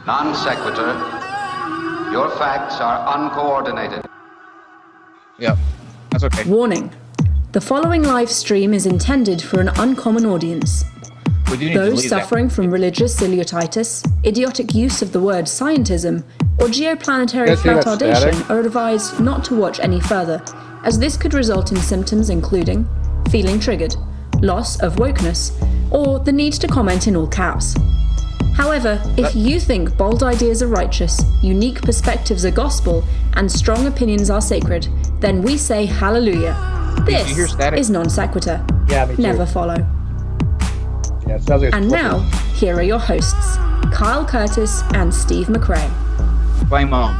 Non-sequitur. Your facts are uncoordinated. Yep, that's okay. Warning. The following live stream is intended for an uncommon audience. Those suffering from religious cellulitis, idiotic use of the word scientism, or geoplanetary flatardation are advised not to watch any further, as this could result in symptoms including feeling triggered, loss of wokeness, or the need to comment in all caps. However, if you think bold ideas are righteous, unique perspectives are gospel, and strong opinions are sacred, then we say hallelujah. This is Non-Sequitur. Yeah, me too. Never follow. Yeah, it sounds like and now, here are your hosts, Kyle Curtis and Steve McRae. Flame on.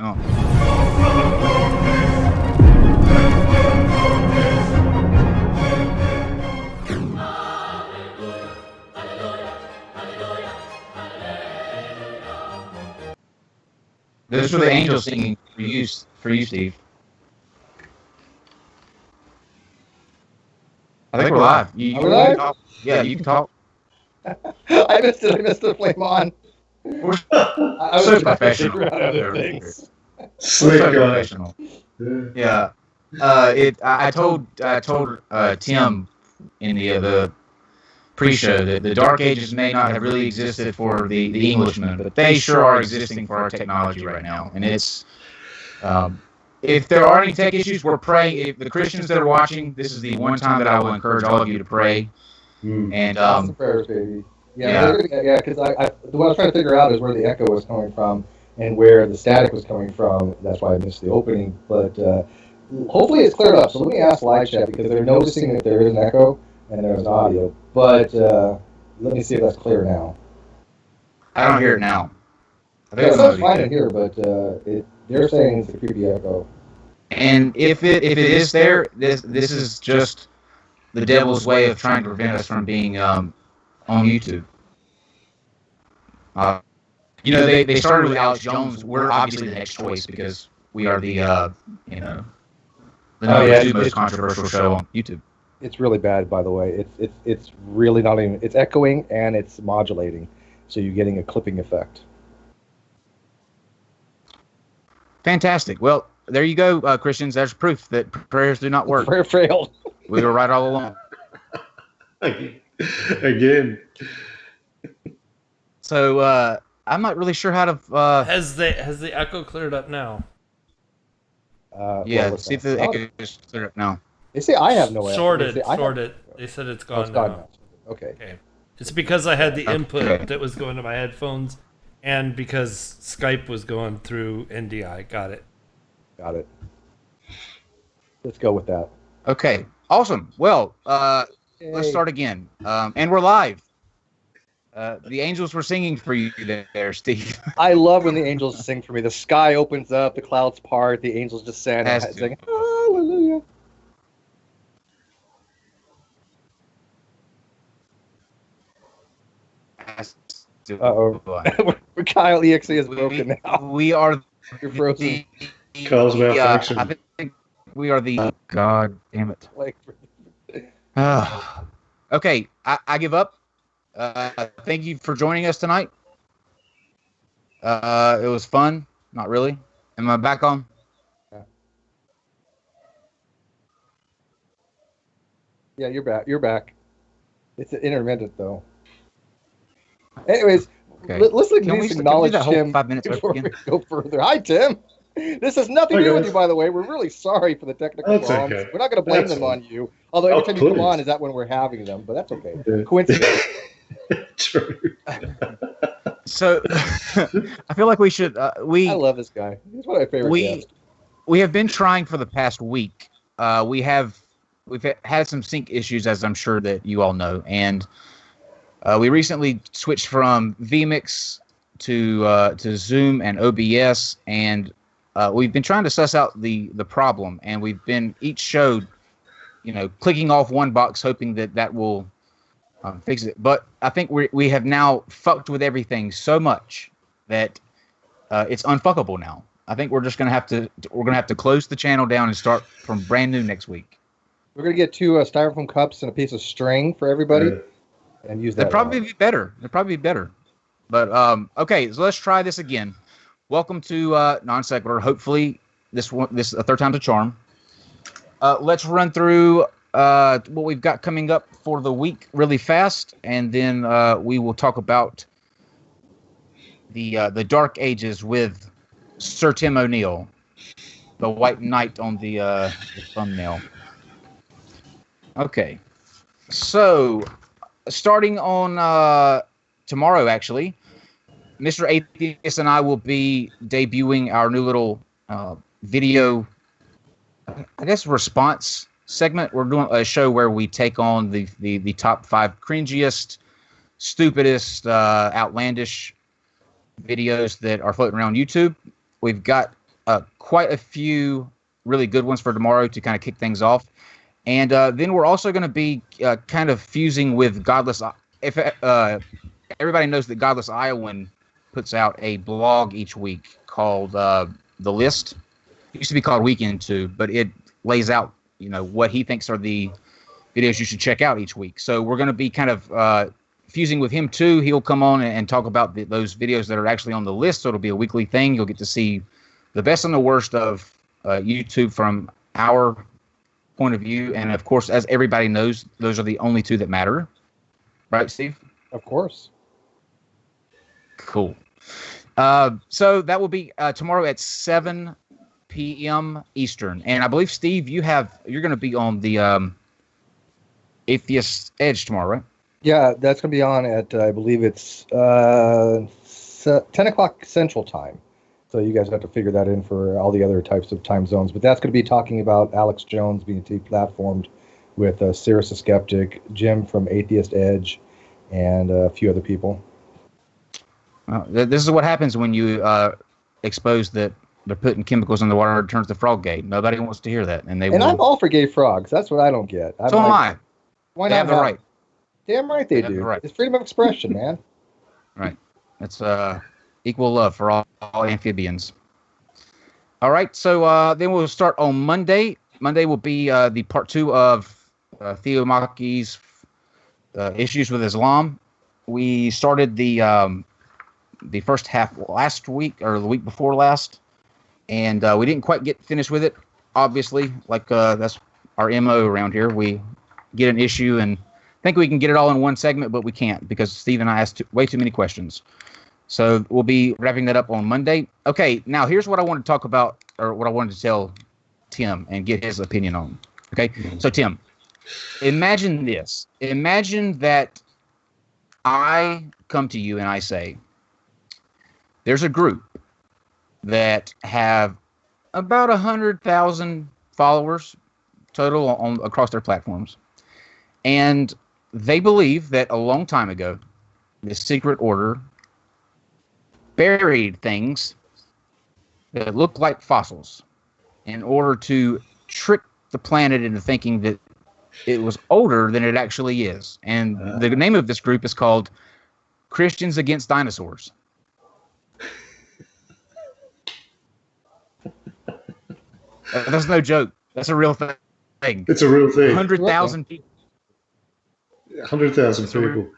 Oh. Those were the angels singing for you, Steve. I think we're live. You live? Talk. Yeah, you can talk. I missed it. I missed the flame on. I was so professional. Slick guy. Yeah. I told Tim in the pre-show that the Dark Ages may not have really existed for the Englishmen, but they sure are existing for our technology right now. And it's if there are any tech issues, we're praying. If the Christians that are watching, this is the one time that I will encourage all of you to pray. And awesome prayers, baby. Yeah, because what I was trying to figure out is where the echo was coming from and where the static was coming from. That's why I missed the opening. But hopefully it's cleared up. So let me ask live chat because they're noticing that there is an echo and there's audio. But let me see if that's clear now. I don't hear it now. It sounds fine in here, but they're saying it's a creepy echo. And if it is there, this is just the devil's way of trying to prevent us from being on YouTube. They started with Alex Jones. We're obviously the next choice because we are the number 2 most controversial show on YouTube. It's really bad, by the way. It's really not even. It's echoing and it's modulating, so you're getting a clipping effect. Fantastic. Well, there you go, Christians. There's proof that prayers do not work. Prayer failed. We were right all along. Again. So I'm not really sure how to. Has the echo cleared up now? Yeah. See if the echo is cleared up now. They say I have no echo. Sorted. They said it's gone now. Okay. It's because I had the input that was going to my headphones, and because Skype was going through NDI. Got it. Let's go with that. Okay. Awesome. Well, let's start again. And we're live. The angels were singing for you there, Steve. I love when the angels sing for me. The sky opens up, the clouds part, the angels descend and sing hallelujah. Uh-oh. Kyle EXE is broken now. We are... You're frozen. Kyle's malfunction. I think we are the... God damn it. Okay, I give up. Thank you for joining us tonight. It was fun. Not really. Am I back on? Yeah, you're back. It's intermittent though. Anyways, okay. Let's acknowledge Tim 5 minutes before we go further. Hi, Tim. This has nothing to do with you, by the way. We're really sorry for the technical problems. Okay. We're not going to blame them on you. Although every time you come on is that when we're having them, but that's okay. Coincidence. True. So, I feel like we should. I love this guy. He's one of my favorite guests. We have been trying for the past week. We've had some sync issues, as I'm sure that you all know, and we recently switched from vMix to Zoom and OBS, and we've been trying to suss out the problem, and we've been each show, clicking off one box, hoping that will fix it. But I think we have now fucked with everything so much that it's unfuckable now. I think we're just gonna have to close the channel down and start from brand new next week. We're gonna get 2 styrofoam cups and a piece of string for everybody. and use that. They'd probably be better. But okay, so let's try this again. Welcome to NonSequitur. Hopefully, this a third time's a charm. Let's run through what we've got coming up for the week really fast, and then we will talk about the Dark Ages with Sir Tim O'Neill, the White Knight on the thumbnail. Okay, so starting on tomorrow, actually, Mr. Atheist and I will be debuting our new little video, I guess, response segment. We're doing a show where we take on the top 5 cringiest, stupidest, outlandish videos that are floating around YouTube. We've got quite a few really good ones for tomorrow to kind of kick things off. And then we're also going to be kind of fusing with Godless. If everybody knows that Godless Iowan puts out a blog each week called The List. It used to be called Weekend 2, but it lays out, what he thinks are the videos you should check out each week. So we're going to be kind of fusing with him too. He'll come on and talk about those videos that are actually on the list. So it'll be a weekly thing. You'll get to see the best and the worst of YouTube from our point of view. And of course, as everybody knows, those are the only two that matter. Right, Steve? Of course. Cool. So that will be tomorrow at 7 p.m. Eastern. And I believe, Steve, you're going to be on the Atheist Edge tomorrow, right? Yeah, that's going to be on at, I believe it's 10 o'clock Central Time. So you guys have to figure that in for all the other types of time zones. But that's going to be talking about Alex Jones being deplatformed with Cyrus the Skeptic, Jim from Atheist Edge, and a few other people. Well, this is what happens when you expose that they're putting chemicals in the water and it turns the frog gay. Nobody wants to hear that. And I'm all for gay frogs. That's what I don't get. So am I. Why they not have the right. Damn right they do. Right. It's freedom of expression, man. Right. It's equal love for all amphibians. All right. So then we'll start on Monday. Monday will be the part 2 of Theo Maki's issues with Islam. We started the first half last week or the week before last, and we didn't quite get finished with it. Obviously, that's our MO around here. We get an issue and think we can get it all in one segment, but we can't because Steve and I asked way too many questions. So we'll be wrapping that up on Monday. Okay, now here's what I want to talk about, or what I wanted to tell Tim and get his opinion on. Okay, So Tim, imagine this. Imagine that I come to you and I say, there's a group that have about 100,000 followers total across their platforms. And they believe that a long time ago, the secret order buried things that look like fossils in order to trick the planet into thinking that it was older than it actually is. And the name of this group is called Christians Against Dinosaurs. That's no joke. That's a real thing. It's a real thing. 100,000 people. 100,000 people.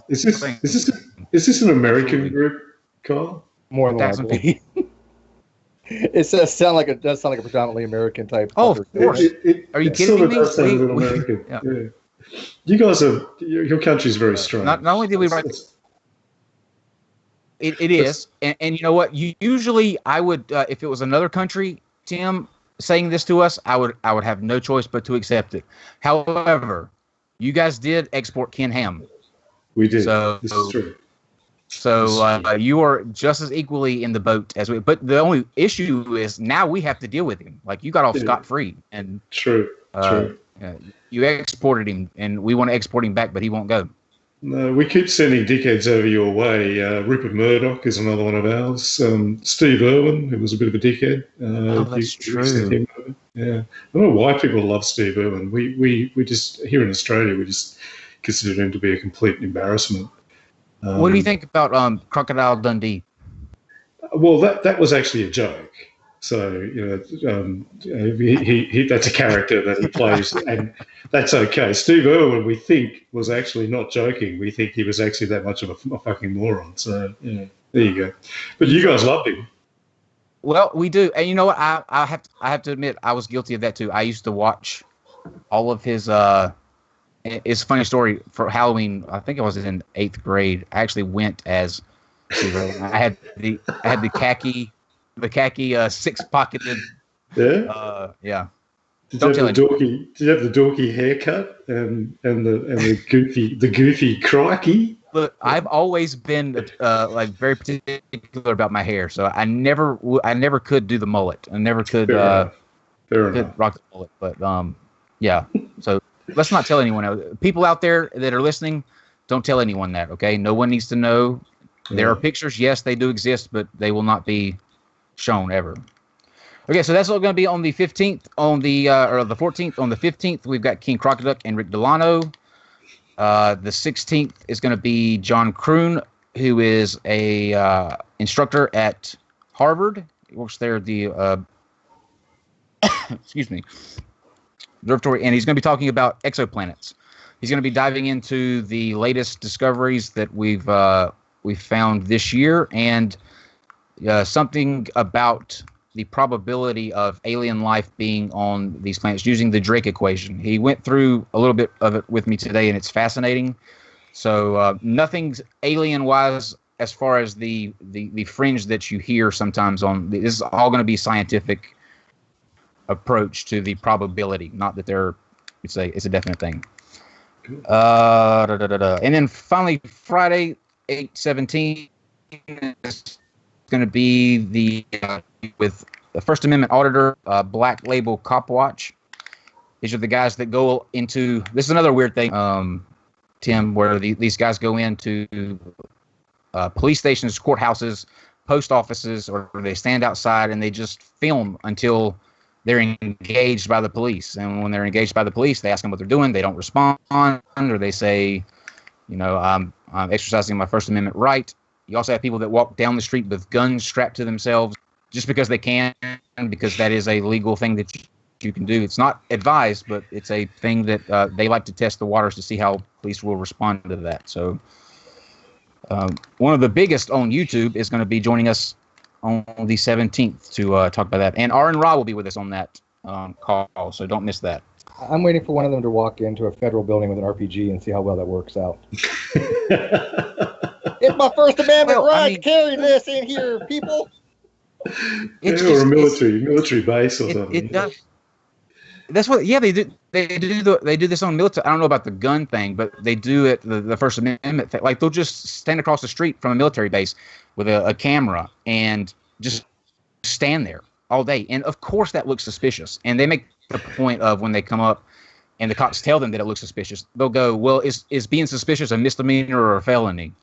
Is this an American group, Carl? More than likely. It does sound like a predominantly American type. Oh, of course. Are you kidding me? Does sound a little American. Yeah. You guys your country's very strong. Not only did we write. It is, and you know what? Usually, I would, if it was another country, Tim, saying this to us, I would have no choice but to accept it. However, you guys did export Ken Ham. We did. So, this is true. So you are just as equally in the boat as we. But the only issue is now we have to deal with him. Like you got off scot-free, and true. You exported him, and we want to export him back, but he won't go. No, we keep sending dickheads over your way. Rupert Murdoch is another one of ours. Steve Irwin, who was a bit of a dickhead. That's true. Yeah, I don't know why people love Steve Irwin. We just here in Australia we just consider him to be a complete embarrassment. What do you think about Crocodile Dundee? Well, that was actually a joke. So he that's a character that he plays, and that's okay. Steve Irwin, we think, was actually not joking. We think he was actually that much of a fucking moron. So there you go. But you guys loved him. Well, we do, and you know what? I have to admit, I was guilty of that too. I used to watch all of his. It's a funny story. For Halloween, I think I was in 8th grade. I actually went as Steve Irwin. I had the khaki. The khaki 6-pocketed. Yeah. Yeah. Did you have the dorky haircut and the goofy crikey? Look, I've always been like very particular about my hair, so I never could do the mullet. I never could Fair enough. rock the mullet. But yeah. So let's not tell anyone else. People out there that are listening, don't tell anyone that. Okay, no one needs to know. There are pictures. Yes, they do exist, but they will not be shown ever. Okay, so that's all going to be on the 15th, on the or the 14th. On the 15th, we've got King Crocoduck and Rick Delano. The 16th is going to be John Kroon, who is a instructor at Harvard. He works there at the excuse me, observatory, and he's going to be talking about exoplanets. He's going to be diving into the latest discoveries that we've found this year, and something about the probability of alien life being on these planets using the Drake equation. He went through a little bit of it with me today, and it's fascinating. So nothing's alien-wise as far as the fringe that you hear sometimes on. This is all going to be scientific approach to the probability, not that it's a definite thing. And then finally, Friday, 8/17 is going to be the with the First Amendment auditor, Black Label Cop Watch. These are the guys that go into. This is another weird thing, Tim, where these guys go into police stations, courthouses, post offices, or they stand outside and they just film until they're engaged by the police. And when they're engaged by the police, they ask them what they're doing. They don't respond, or they say, I'm exercising my First Amendment right. You also have people that walk down the street with guns strapped to themselves just because they can, because that is a legal thing that you can do. It's not advised, but it's a thing that they like to test the waters to see how police will respond to that. So one of the biggest on YouTube is going to be joining us on the 17th to talk about that. And Aaron Ra will be with us on that call, so don't miss that. I'm waiting for one of them to walk into a federal building with an RPG and see how well that works out. It's my First Amendment right to carry this in here, people. Or a military base or something. It does. That's what. Yeah, they do. They do this on military. I don't know about the gun thing, but they do it. The First Amendment thing. Like they'll just stand across the street from a military base with a camera and just stand there all day. And of course, that looks suspicious. And they make the point of when they come up and the cops tell them that it looks suspicious, they'll go, "Well, is being suspicious a misdemeanor or a felony?"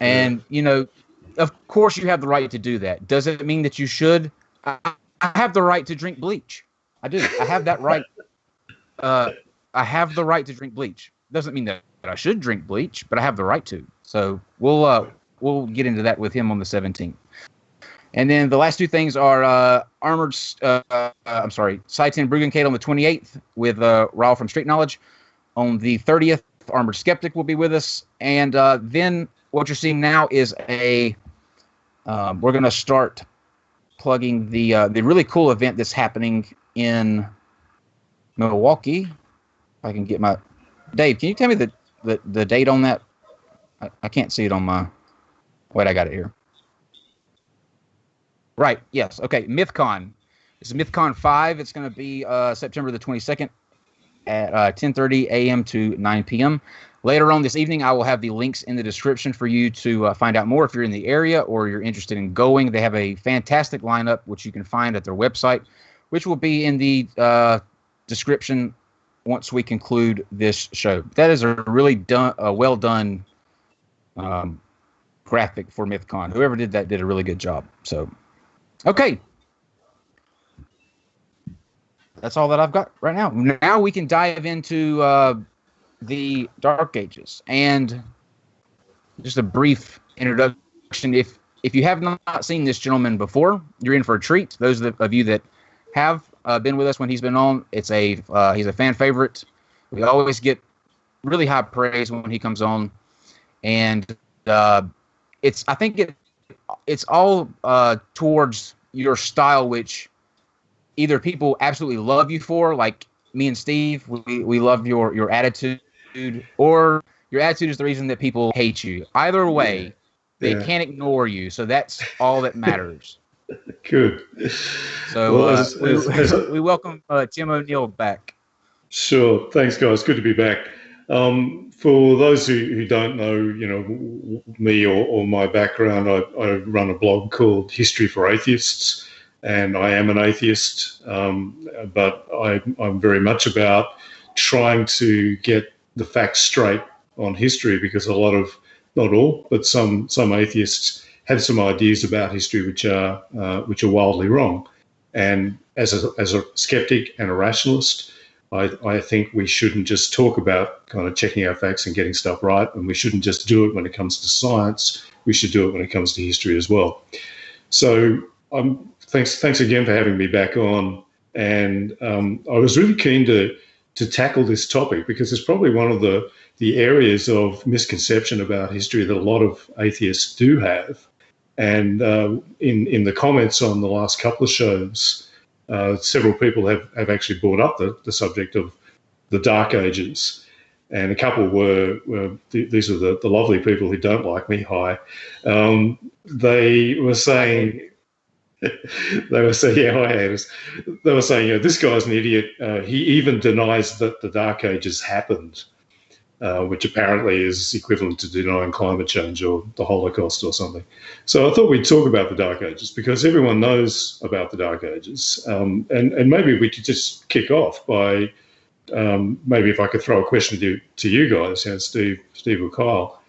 And of course, you have the right to do that. Does it mean that you should? I have the right to drink bleach. I do. I have that right. I have the right to drink bleach. Doesn't mean that I should drink bleach, but I have the right to. So we'll get into that with him on the 17th. And then the last two things are Saitin Bruggencade on the 28th with Raul from Street Knowledge. On the 30th, Armored Skeptic will be with us. And then what you're seeing now is we're going to start plugging the really cool event that's happening in Milwaukee. If I can get my Dave, can you tell me the date on that? I can't see it on my. Wait, I got it here. Right. Yes. Okay. MythCon. It's MythCon 5. It's going to be September the 22nd at 10:30 a.m. to 9 p.m. Later on this evening, I will have the links in the description for you to find out more if you're in the area or you're interested in going. They have a fantastic lineup, which you can find at their website, which will be in the description once we conclude this show. That is a really well done graphic for MythCon. Whoever did that did a really good job. So, okay. That's all that I've got right now. Now we can dive into the Dark Ages. And just a brief introduction. If if you have not seen this gentleman before, you're in for a treat. Those of you that have been with us when he's been on, he's a fan favorite. We always get really high praise when he comes on, and I think it's all towards your style, which either people absolutely love you for, like me and Steve. We love your attitude, or your attitude is the reason that people hate you. Either way, they can't ignore you, so that's all that matters. Good. So we welcome Tim O'Neill back. Sure. Thanks, guys. Good to be back. For those who don't know, me or my background, I run a blog called History for Atheists, and I am an atheist, but I'm very much about trying to get the facts straight on history, because a lot of, not all, but some atheists have some ideas about history which are wildly wrong. And as a skeptic and a rationalist, I think we shouldn't just talk about kind of checking our facts and getting stuff right, and we shouldn't just do it when it comes to science. We should do it when it comes to history as well. So thanks again for having me back on. And I was really keen to tackle this topic, because it's probably one of the areas of misconception about history that a lot of atheists do have. And in the comments on the last couple of shows, several people have actually brought up the subject of the Dark Ages. And a couple were these are the lovely people who don't like me. Hi. They were saying, yeah, hi, Anders. They were saying, this guy's an idiot. He even denies that the Dark Ages happened, which apparently is equivalent to denying climate change or the Holocaust or something. So I thought we'd talk about the Dark Ages, because everyone knows about the Dark Ages. And maybe we could just kick off by maybe if I could throw a question to you guys, Steve or Kyle.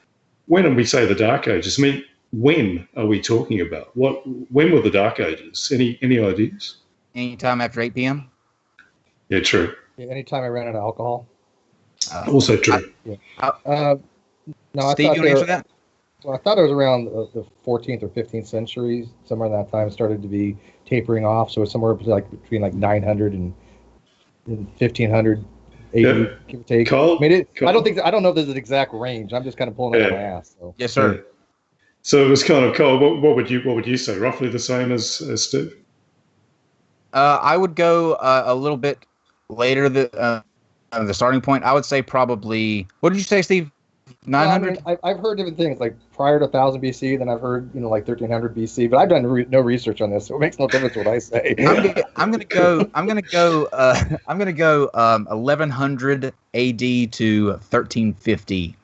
When we say the Dark Ages, I mean, when are we talking about? When were the Dark Ages? Any ideas? Anytime after 8 p.m. Yeah, true. Yeah, anytime I ran out of alcohol. Also true. No, Steve, you want to answer that? Well, I thought it was around the 14th or 15th centuries. Somewhere in that time, it started to be tapering off. So it's somewhere between 900 and 1500 AD, give or take. Cole, I don't know if there's an exact range. I'm just kind of pulling it out of my ass. So. Yes, sir. Yeah. So it was kind of cold. What would you say? Roughly the same as Steve? I would go a little bit later. The starting point, I would say probably. What did you say, Steve? 900. I've heard different things, like prior to 1000 BC. Then I've heard 1300 BC. But I've done no research on this, so it makes no difference what I say. I'm gonna go 1100 AD to 1350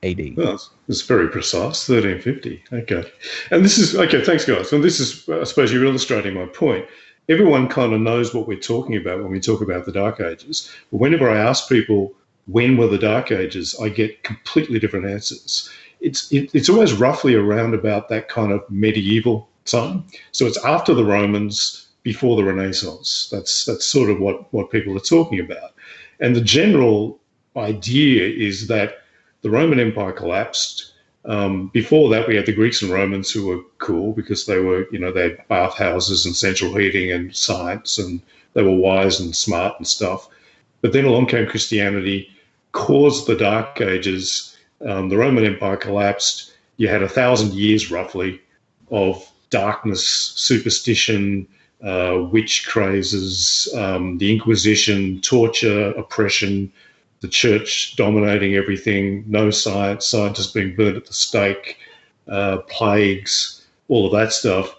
AD. Oh, it's very precise. 1350. Okay, and this is okay. Thanks, guys. And this is, I suppose, you're illustrating my point. Everyone kind of knows what we're talking about when we talk about the Dark Ages. But whenever I ask people when were the Dark Ages, I get completely different answers. It's always roughly around about that kind of medieval time. So it's after the Romans, before the Renaissance. That's sort of what people are talking about. And the general idea is that the Roman Empire collapsed. Before that, we had the Greeks and Romans, who were cool because they were, they had bathhouses and central heating and science, and they were wise and smart and stuff. But then along came Christianity, caused the Dark Ages. The Roman Empire collapsed. You had 1,000 years roughly of darkness, superstition, witch crazes, the Inquisition, torture, oppression, the church dominating everything, no science, scientists being burnt at the stake, plagues, all of that stuff.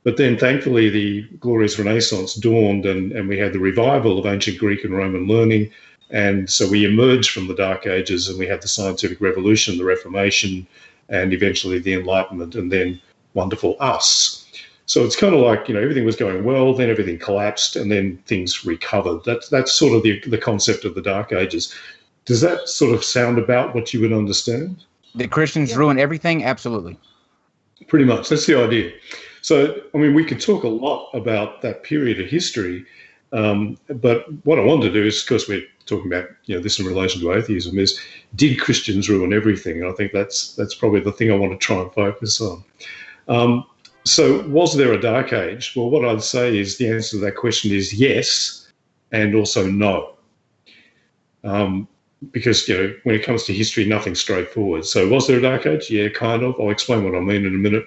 But then thankfully the glorious Renaissance dawned, and we had the revival of ancient Greek and Roman learning. And so we emerged from the Dark Ages, and we had the scientific revolution, the Reformation, and eventually the Enlightenment, and then wonderful us. So it's kind of like, everything was going well, then everything collapsed, and then things recovered. That's sort of the concept of the Dark Ages. Does that sort of sound about what you would understand? The Christians ruin everything? Absolutely. Pretty much. That's the idea. So, we could talk a lot about that period of history, but what I wanted to do is, of course, we're talking about, this in relation to atheism, is did Christians ruin everything? And I think that's probably the thing I want to try and focus on. So was there a Dark Age? Well, what I'd say is the answer to that question is yes, and also no. Because, when it comes to history, nothing's straightforward. So was there a Dark Age? Yeah, kind of. I'll explain what I mean in a minute.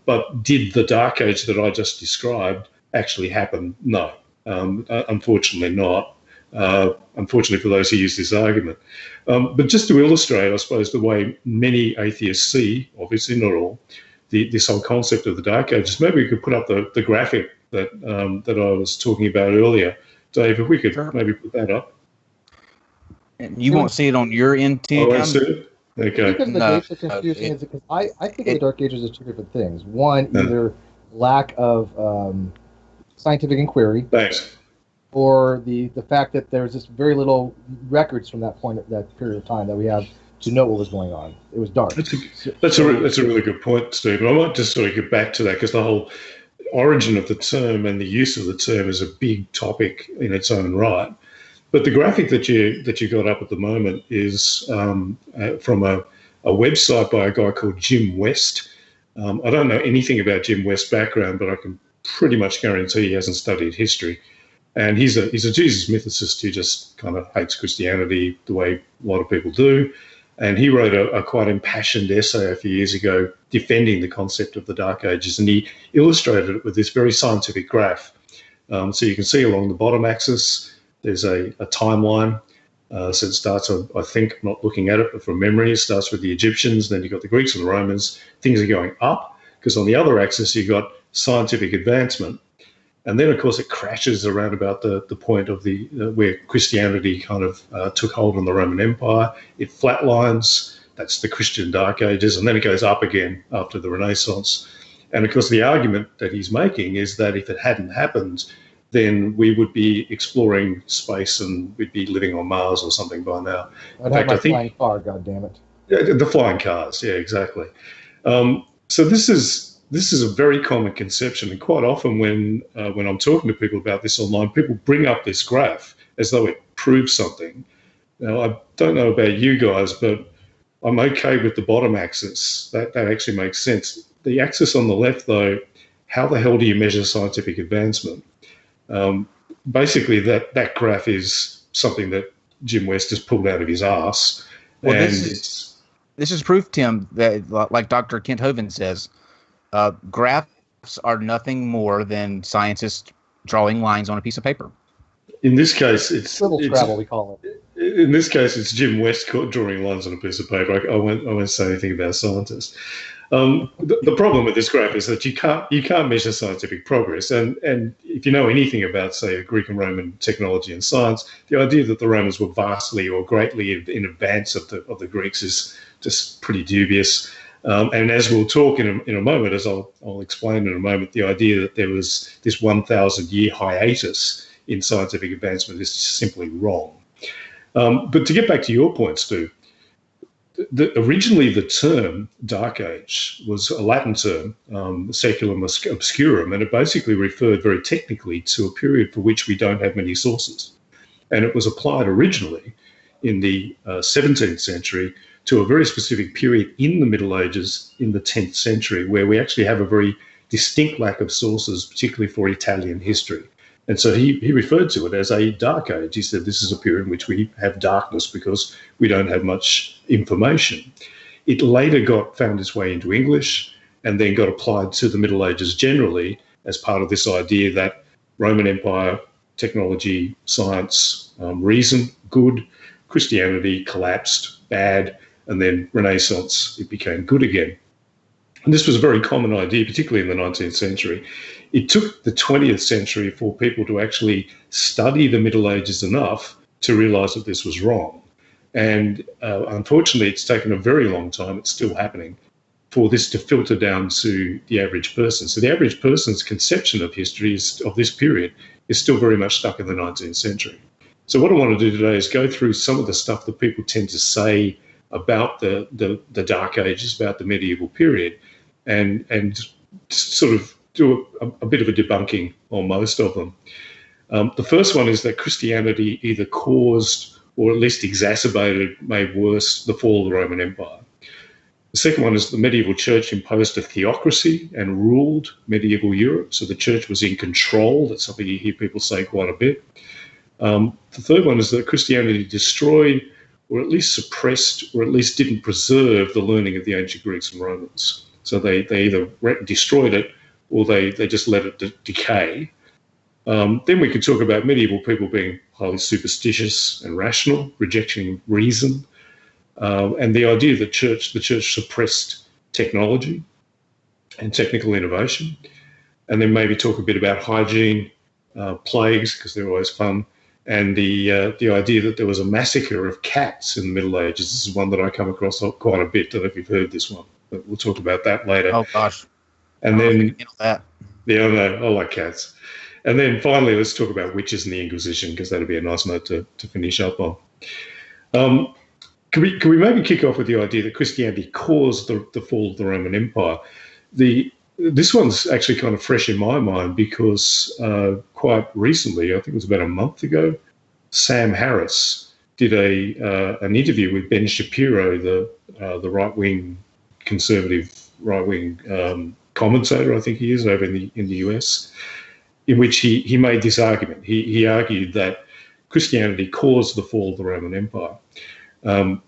But did the Dark Age that I just described actually happen? No, unfortunately not. Unfortunately for those who use this argument. But just to illustrate, I suppose, the way many atheists see, obviously not all, this whole concept of the Dark Ages, maybe we could put up the graphic that I was talking about earlier. Dave, if we could maybe put that up. You won't see it on your end, Tim? I won't see it? Okay. Because the dates are confusing is because I think of the Dark Ages as two different things. One, either lack of scientific inquiry. Thanks. Or the fact that there's just very little records from that point, that period of time that we have to know what was going on. It was dark. That's a really good point, Steve. I might just sort of get back to that because the whole origin of the term and the use of the term is a big topic in its own right. But the graphic that you got up at the moment is from a website by a guy called Jim West. I don't know anything about Jim West's background, but I can pretty much guarantee he hasn't studied history. And he's a Jesus mythicist who just kind of hates Christianity the way a lot of people do. And he wrote a quite impassioned essay a few years ago defending the concept of the Dark Ages. And he illustrated it with this very scientific graph. So you can see along the bottom axis, there's a timeline. So it starts, I think, I'm not looking at it, but from memory, it starts with the Egyptians. Then you've got the Greeks and the Romans. Things are going up because on the other axis, you've got scientific advancement. And then, of course, it crashes around about the point of where Christianity kind of took hold on the Roman Empire. It flatlines. That's the Christian Dark Ages. And then it goes up again after the Renaissance. And, of course, the argument that he's making is that if it hadn't happened, then we would be exploring space and we'd be living on Mars or something by now. I'd have my flying car, goddammit. Yeah, the flying cars, yeah, exactly. So this is a very common conception, and quite often when I'm talking to people about this online, people bring up this graph as though it proves something. Now, I don't know about you guys, but I'm okay with the bottom axis. That actually makes sense. The axis on the left, though, how the hell do you measure scientific advancement? Basically, that graph is something that Jim West has pulled out of his ass. Well, this is proof, Tim, that like Dr. Kent Hovind says, graphs are nothing more than scientists drawing lines on a piece of paper. In this case, it's Scrabble, we call it. In this case, it's Jim West drawing lines on a piece of paper. I won't say anything about scientists. The problem with this graph is that you can't measure scientific progress, and if you know anything about, say, Greek and Roman technology and science, the idea that the Romans were vastly or greatly in advance of the Greeks is just pretty dubious. And as we'll talk in a moment, as I'll explain in a moment, the idea that there was this 1,000-year hiatus in scientific advancement is simply wrong. But to get back to your point, Stu, originally the term Dark Age was a Latin term, Saeculum Obscurum, and it basically referred very technically to a period for which we don't have many sources. And it was applied originally in the 17th century to a very specific period in the Middle Ages in the 10th century, where we actually have a very distinct lack of sources, particularly for Italian history. And so he referred to it as a dark age. He said this is a period in which we have darkness because we don't have much information. It later found its way into English and then got applied to the Middle Ages generally as part of this idea that Roman Empire, technology, science, reason, good, Christianity collapsed, bad, and then Renaissance, it became good again. And this was a very common idea, particularly in the 19th century. It took the 20th century for people to actually study the Middle Ages enough to realise that this was wrong. And unfortunately, it's taken a very long time, it's still happening, for this to filter down to the average person. So the average person's conception of history of this period is still very much stuck in the 19th century. So what I want to do today is go through some of the stuff that people tend to say about the Dark Ages, about the medieval period, and sort of do a bit of a debunking on most of them. The first one is that Christianity either caused or at least exacerbated, made worse, the fall of the Roman Empire. The second one is the medieval church imposed a theocracy and ruled medieval Europe. So the church was in control. That's something you hear people say quite a bit. The third one is that Christianity destroyed, or at least suppressed, or at least didn't preserve the learning of the ancient Greeks and Romans. So they either destroyed it or they just let it decay. Then we could talk about medieval people being highly superstitious and rational, rejecting reason, and the idea that the church suppressed technology and technical innovation. And then maybe talk a bit about hygiene, plagues, because they're always fun, and the idea that there was a massacre of cats in the Middle Ages. This is one that I come across quite a bit. I don't know if you've heard this one, but we'll talk about that later. Oh, gosh. And then, that. Yeah, I like cats. And then finally, let's talk about witches and the Inquisition, because that'd be a nice note to finish up on. Can we maybe kick off with the idea that Christianity caused the fall of the Roman Empire? This one's actually kind of fresh in my mind because quite recently, I think it was about a month ago, Sam Harris did an interview with Ben Shapiro, the right-wing conservative right-wing commentator, I think he is, over in the US, in which he made this argument. He argued that Christianity caused the fall of the Roman Empire,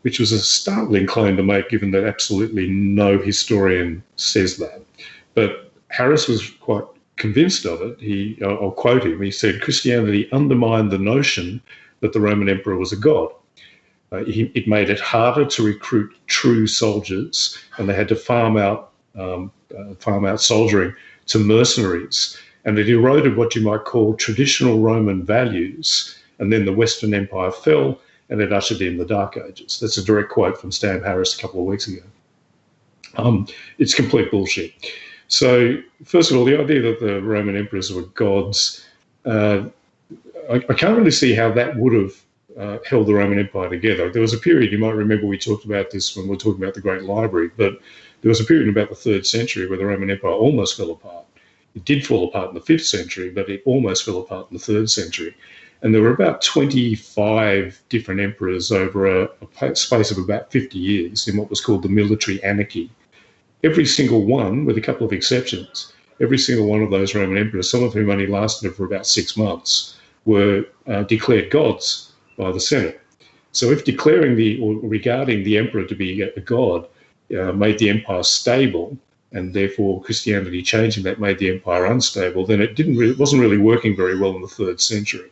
which was a startling claim to make, given that absolutely no historian says that. But Harris was quite convinced of it. I'll quote him. He said, "Christianity undermined the notion that the Roman emperor was a god. It made it harder to recruit true soldiers, and they had to farm out soldiering to mercenaries. And it eroded what you might call traditional Roman values. And then the Western Empire fell, and it ushered in the Dark Ages." That's a direct quote from Sam Harris a couple of weeks ago. It's complete bullshit. So, first of all, the idea that the Roman emperors were gods, I can't really see how that would have held the Roman Empire together. There was a period, you might remember we talked about this when we were talking about the Great Library, but there was a period in about the 3rd century where the Roman Empire almost fell apart. It did fall apart in the 5th century, but it almost fell apart in the 3rd century. And there were about 25 different emperors over a space of about 50 years in what was called the military anarchy. Every single one, with a couple of exceptions, every single one of those Roman emperors, some of whom only lasted for about 6 months, were declared gods by the Senate. So if declaring or regarding the emperor to be a god made the empire stable, and therefore Christianity changing that made the empire unstable, then it wasn't really working very well in the 3rd century.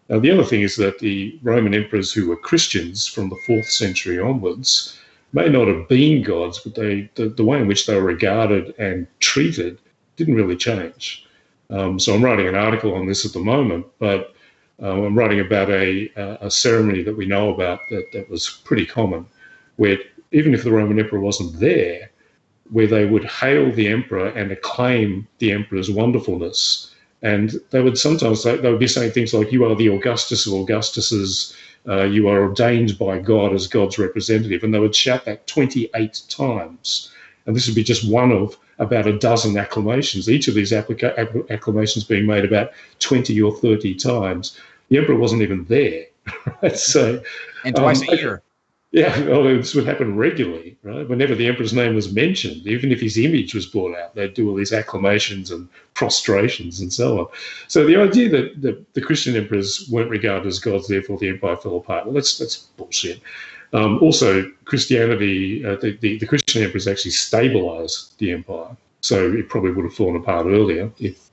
Now, the other thing is that the Roman emperors who were Christians from the 4th century onwards may not have been gods, but the way in which they were regarded and treated didn't really change. So I'm writing an article on this at the moment, but I'm writing about a ceremony that we know about that was pretty common, where even if the Roman emperor wasn't there, where they would hail the emperor and acclaim the emperor's wonderfulness. And they would sometimes they would be saying things like, "You are the Augustus of Augustuses, you are ordained by God as God's representative." And they would shout that 28 times. And this would be just one of about a dozen acclamations, each of these acclamations being made about 20 or 30 times. The emperor wasn't even there, right? So, and twice a year. Yeah, well, this would happen regularly, right? Whenever the emperor's name was mentioned, even if his image was brought out, they'd do all these acclamations and prostrations and so on. So the idea that the Christian emperors weren't regarded as gods, therefore the empire fell apart, well, that's bullshit. Also, Christianity, the Christian emperors actually stabilized the empire. So it probably would have fallen apart earlier if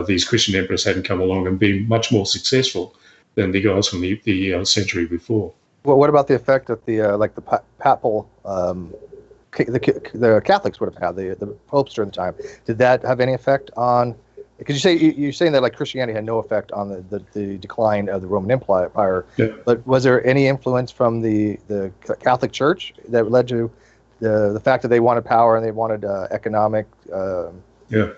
these Christian emperors hadn't come along and been much more successful than the guys from the century before. Well, what about the effect that the papal, the Catholics would have had, the popes during the time? Did that have any effect on? Because you're saying that like Christianity had no effect on the decline of the Roman Empire, yeah. But was there any influence from the Catholic Church that led to the fact that they wanted power and they wanted economic? Yeah.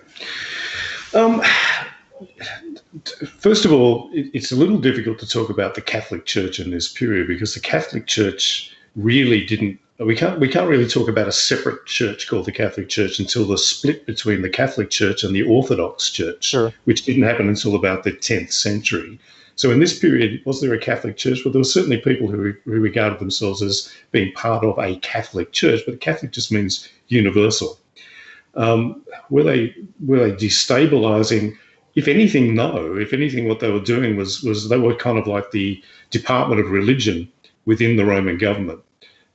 First of all, it's a little difficult to talk about the Catholic Church in this period because the Catholic Church really didn't. We can't really talk about a separate church called the Catholic Church until the split between the Catholic Church and the Orthodox Church, sure. Which didn't happen until about the 10th century. So in this period, was there a Catholic Church? Well, there were certainly people who regarded themselves as being part of a Catholic Church, but Catholic just means universal. Were they destabilizing? If anything, no. If anything, what they were doing was they were kind of like the Department of Religion within the Roman government.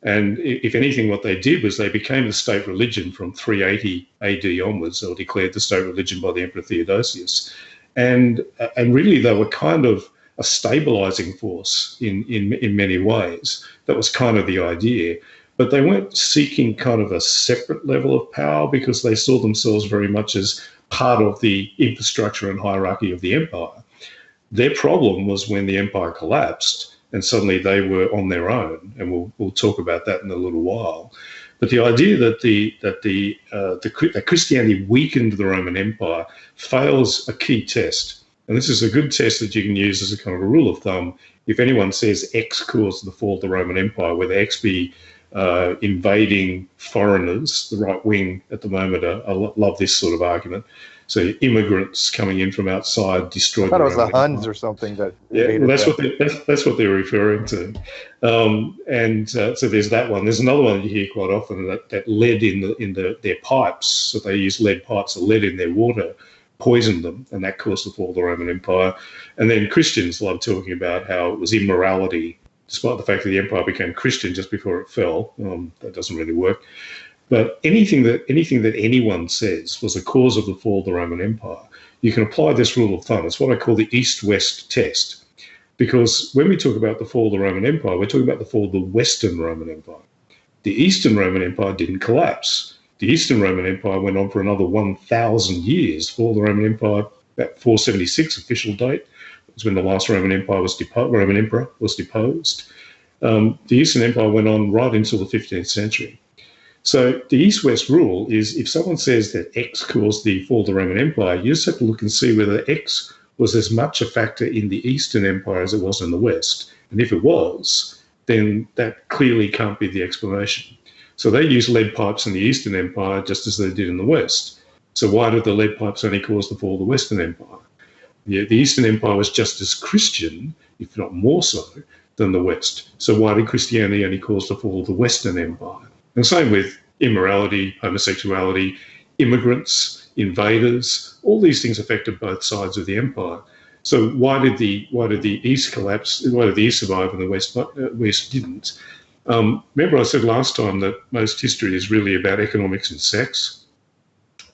And if anything, what they did was they became the state religion from 380 AD onwards. They were declared the state religion by the Emperor Theodosius. And really they were kind of a stabilizing force in many ways. That was kind of the idea. But they weren't seeking kind of a separate level of power because they saw themselves very much as part of the infrastructure and hierarchy of the empire. Their problem was when the empire collapsed and suddenly they were on their own, and we'll talk about that in a little while. But the idea that Christianity weakened the Roman Empire fails a key test, and this is a good test that you can use as a kind of a rule of thumb. If anyone says X caused the fall of the Roman Empire, whether X be invading foreigners, the right wing at the moment, I love this sort of argument. So immigrants coming in from outside destroyed. I thought it was the Huns or something that. Yeah, well, that's what they're referring to. So there's that one. There's another one you hear quite often, that lead in their pipes. So they use lead pipes or lead in their water, poisoned them, and that caused the fall of the Roman Empire. And then Christians love talking about how it was immorality, despite the fact that the empire became Christian just before it fell. That doesn't really work. But anything that anyone says was a cause of the fall of the Roman Empire, you can apply this rule of thumb. It's what I call the East-West test. Because when we talk about the fall of the Roman Empire, we're talking about the fall of the Western Roman Empire. The Eastern Roman Empire didn't collapse. The Eastern Roman Empire went on for another 1,000 years. Fall of the Roman Empire, about 476 official date. It's when the last Roman Emperor was deposed. The Eastern Empire went on right until the 15th century. So the East-West rule is if someone says that X caused the fall of the Roman Empire, you just have to look and see whether X was as much a factor in the Eastern Empire as it was in the West. And if it was, then that clearly can't be the explanation. So they used lead pipes in the Eastern Empire just as they did in the West. So why did the lead pipes only cause the fall of the Western Empire? The Eastern Empire was just as Christian, if not more so, than the West. So why did Christianity only cause the fall of the Western Empire? And same with immorality, homosexuality, immigrants, invaders. All these things affected both sides of the empire. So why did the East collapse? Why did the East survive and the West didn't? Remember I said last time that most history is really about economics and sex?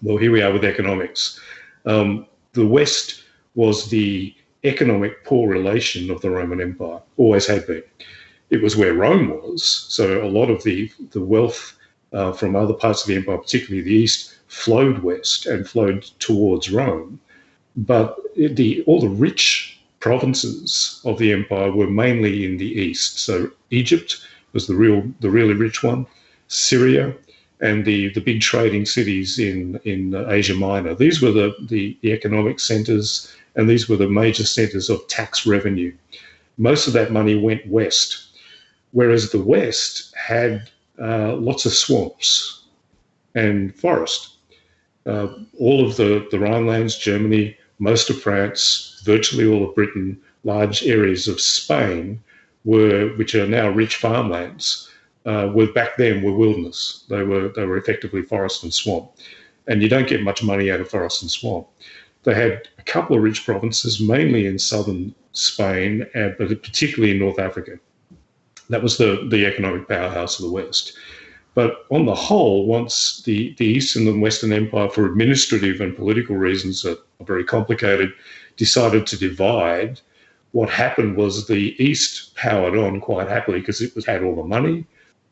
Well, here we are with economics. The West was the economic poor relation of the Roman Empire, always had been. It was where Rome was, so a lot of the wealth from other parts of the empire, particularly the East, flowed west and flowed towards Rome. But all the rich provinces of the empire were mainly in the East. So Egypt was the really rich one, Syria, and the big trading cities in Asia Minor. These were the economic centres, and these were the major centres of tax revenue. Most of that money went west, whereas the West had lots of swamps and forest. All of the Rhinelands, Germany, most of France, virtually all of Britain, large areas of Spain, which are now rich farmlands, back then were wilderness. They were effectively forest and swamp. And you don't get much money out of forest and swamp. They had a couple of rich provinces, mainly in southern Spain, but particularly in North Africa. That was the economic powerhouse of the West. But on the whole, once the Eastern and Western Empire, for administrative and political reasons that are very complicated, decided to divide, what happened was the East powered on quite happily because it had all the money.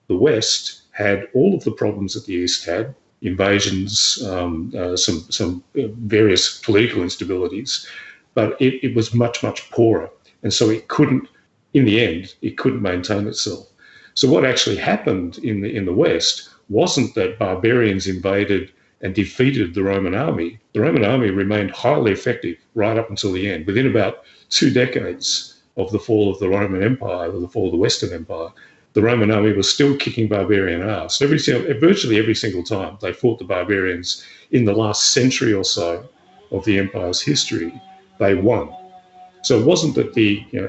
The West had all of the problems that the East had, invasions, some various political instabilities, but it was much, much poorer. And so it couldn't, in the end, it couldn't maintain itself. So what actually happened in the West wasn't that barbarians invaded and defeated the Roman army. The Roman army remained highly effective right up until the end. Within about 2 decades of the fall of the Roman Empire, or the fall of the Western Empire, the Roman army was still kicking barbarian ass. Virtually every single time they fought the barbarians in the last century or so of the empire's history, they won. So it wasn't that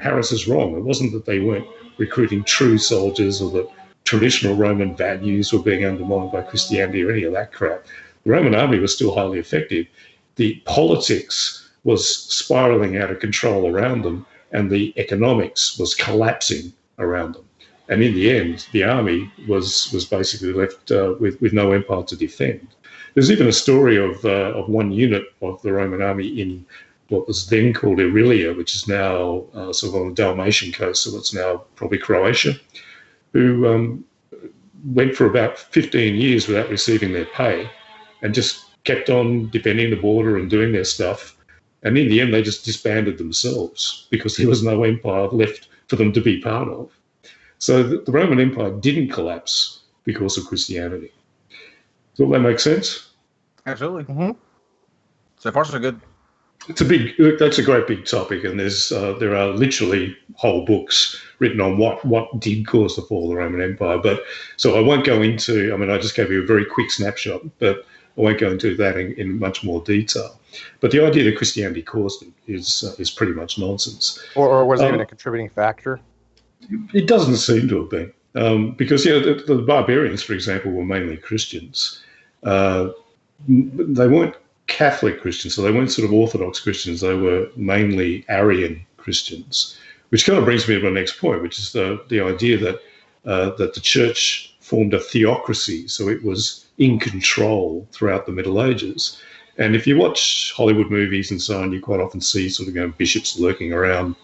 Harris is wrong. It wasn't that they weren't recruiting true soldiers or that traditional Roman values were being undermined by Christianity or any of that crap. The Roman army was still highly effective. The politics was spiraling out of control around them, and the economics was collapsing around them. And in the end, the army was basically left with no empire to defend. There's even a story of one unit of the Roman army in what was then called Irilia, which is now sort of on the Dalmatian coast, so it's now probably Croatia, who went for about 15 years without receiving their pay and just kept on defending the border and doing their stuff. And in the end, they just disbanded themselves because there was no empire left for them to be part of. So the Roman Empire didn't collapse because of Christianity. Does that make sense? Absolutely. Mm-hmm. So far, so good. That's a great big topic, and there are literally whole books written on what did cause the fall of the Roman Empire. But so I won't go into. I mean, I just gave you a very quick snapshot, but I won't go into that in much more detail. But the idea that Christianity caused it is pretty much nonsense. Or was it even a contributing factor? It doesn't seem to have been, because the barbarians, for example, were mainly Christians. They weren't Catholic Christians, so they weren't sort of Orthodox Christians. They were mainly Arian Christians, which kind of brings me to my next point, which is the idea that the church formed a theocracy, so it was in control throughout the Middle Ages. And if you watch Hollywood movies and so on, you quite often see sort of bishops lurking around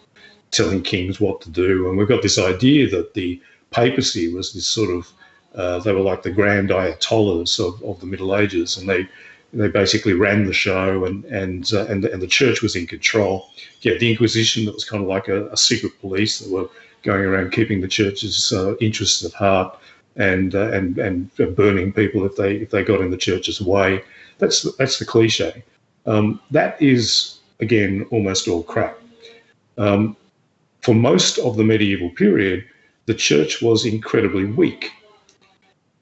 telling kings what to do. And we've got this idea that the papacy was this sort of, they were like the grand ayatollahs of the Middle Ages, and they basically ran the show, and the church was in control. Yeah, the Inquisition, that was kind of like a secret police that were going around keeping the church's interests at heart and burning people if they got in the church's way. That's the cliche. That is, again, almost all crap. For most of the medieval period, the church was incredibly weak,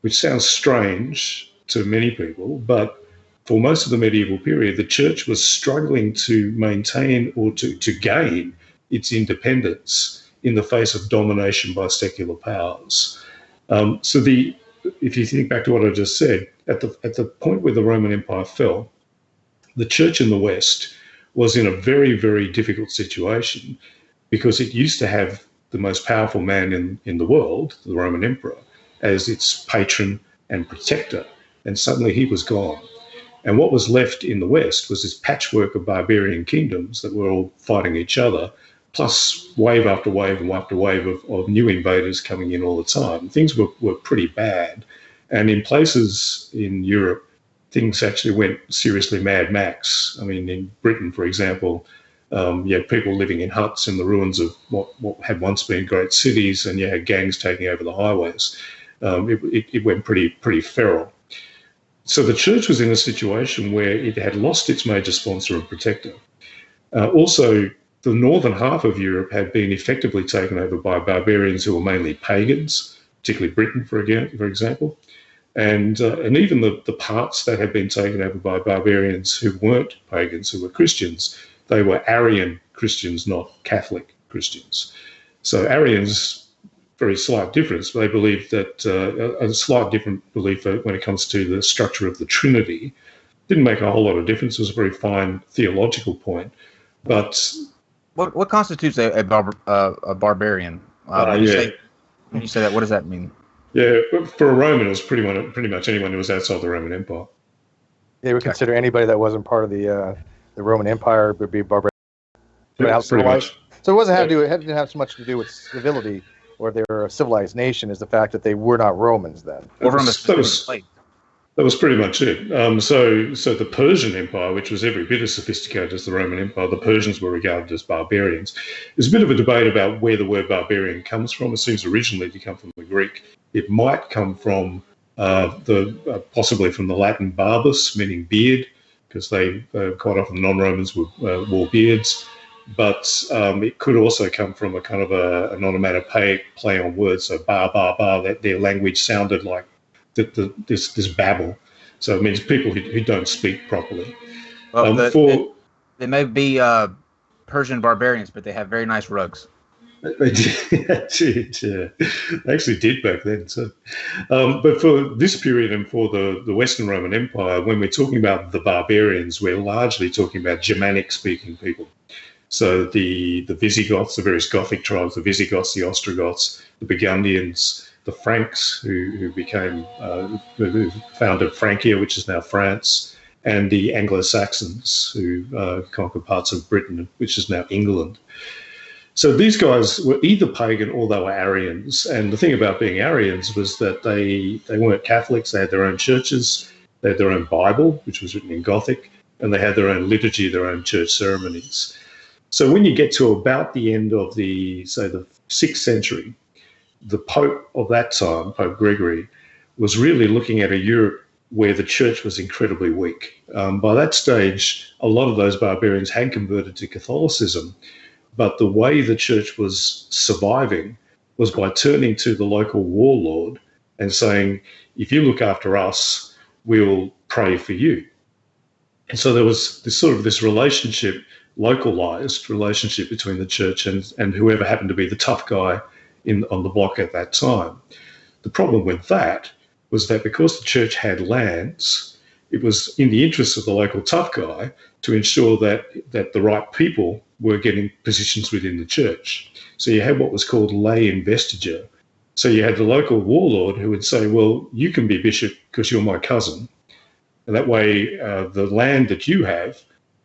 which sounds strange to many people, but for most of the medieval period, the church was struggling to maintain or to gain its independence in the face of domination by secular powers. If you think back to what I just said, at the point where the Roman Empire fell, the church in the West was in a very, very difficult situation because it used to have the most powerful man in the world, the Roman Emperor, as its patron and protector, and suddenly he was gone. And what was left in the West was this patchwork of barbarian kingdoms that were all fighting each other, plus wave after wave and after wave of new invaders coming in all the time. Things were pretty bad. And in places in Europe, things actually went seriously Mad Max. I mean, in Britain, for example, you had people living in huts in the ruins of what had once been great cities, and you had gangs taking over the highways. It went pretty feral. So the church was in a situation where it had lost its major sponsor and protector. Also, the northern half of Europe had been effectively taken over by barbarians who were mainly pagans, particularly Britain, for example. And even the parts that had been taken over by barbarians who weren't pagans, who were Christians, they were Arian Christians, not Catholic Christians. So Arians, very slight difference, but they believed that a slight different belief when it comes to the structure of the Trinity didn't make a whole lot of difference. It was a very fine theological point. But what constitutes a barbarian? When you say that, what does that mean? Yeah, for a Roman, it was pretty much anyone who was outside the Roman Empire. They would consider anybody that wasn't part of the Roman Empire would be barbarian. Yeah, pretty much. So it didn't have so much to do with civility, or they were a civilized nation, is the fact that they were not Romans then. Or from a specific place. That was pretty much it. So the Persian Empire, which was every bit as sophisticated as the Roman Empire, the Persians were regarded as barbarians. There's a bit of a debate about where the word barbarian comes from. It seems originally to come from the Greek. It might come from possibly from the Latin barbus, meaning beard, because they quite often non-Romans wore beards. But it could also come from a kind of an onomatopoeic play on words. So bar, that their language sounded like this babble. So it means people who don't speak properly. Well, they may be Persian barbarians, but they have very nice rugs. They did, yeah. They actually did back then. So, but for this period and for the Western Roman Empire, when we're talking about the barbarians, we're largely talking about Germanic-speaking people. So the Visigoths, the various Gothic tribes, the Visigoths, the Ostrogoths, the Burgundians, the Franks, who became who founded Francia, which is now France, and the Anglo-Saxons, who conquered parts of Britain, which is now England. So these guys were either pagan or they were Arians. And the thing about being Arians was that they weren't Catholics. They had their own churches. They had their own Bible, which was written in Gothic, and they had their own liturgy, their own church ceremonies. So when you get to about the end of the 6th century, the Pope of that time, Pope Gregory, was really looking at a Europe where the church was incredibly weak. By that stage, a lot of those barbarians had converted to Catholicism, but the way the church was surviving was by turning to the local warlord and saying, if you look after us, we'll pray for you. And so there was this relationship, localized relationship between the church and whoever happened to be the tough guy on the block at that time. The problem with that was that because the church had lands, it was in the interest of the local tough guy to ensure that the right people were getting positions within the church. So you had what was called lay investiture. So you had the local warlord who would say, well, you can be bishop because you're my cousin. And that way, the land that you have,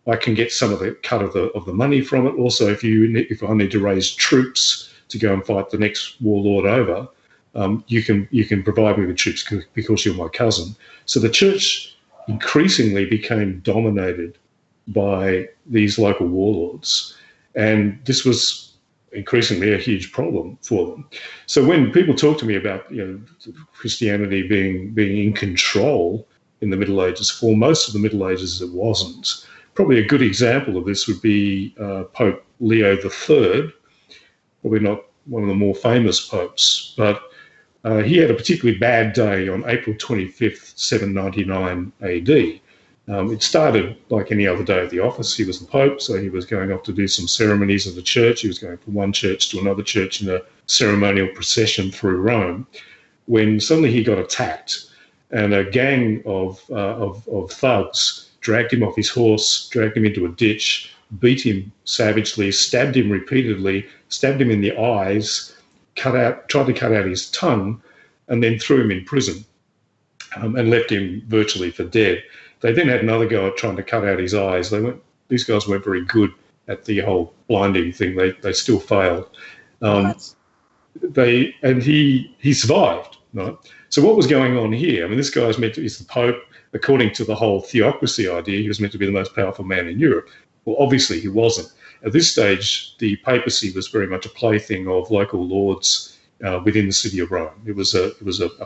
I can get some of the cut of the money from it. Also, if I need to raise troops to go and fight the next warlord over, you can provide me with troops because you're my cousin. So the church increasingly became dominated by these local warlords, and this was increasingly a huge problem for them. So when people talk to me about Christianity being in control in the Middle Ages, for most of the Middle Ages it wasn't. Probably a good example of this would be Pope Leo III, probably not one of the more famous popes, but he had a particularly bad day on April 25th, 799 AD. It started like any other day at the office. He was the Pope, so he was going off to do some ceremonies of the church. He was going from one church to another church in a ceremonial procession through Rome, when suddenly he got attacked, and a gang of thugs dragged him off his horse, dragged him into a ditch, beat him savagely, stabbed him repeatedly, stabbed him in the eyes, tried to cut out his tongue, and then threw him in prison and left him virtually for dead. They then had another go at trying to cut out his eyes. These guys weren't very good at the whole blinding thing. They still failed. He survived. Right? So what was going on here? I mean, this guy is the Pope. According to the whole theocracy idea, he was meant to be the most powerful man in Europe. Well, obviously he wasn't. At this stage, the papacy was very much a plaything of local lords within the city of Rome. It was a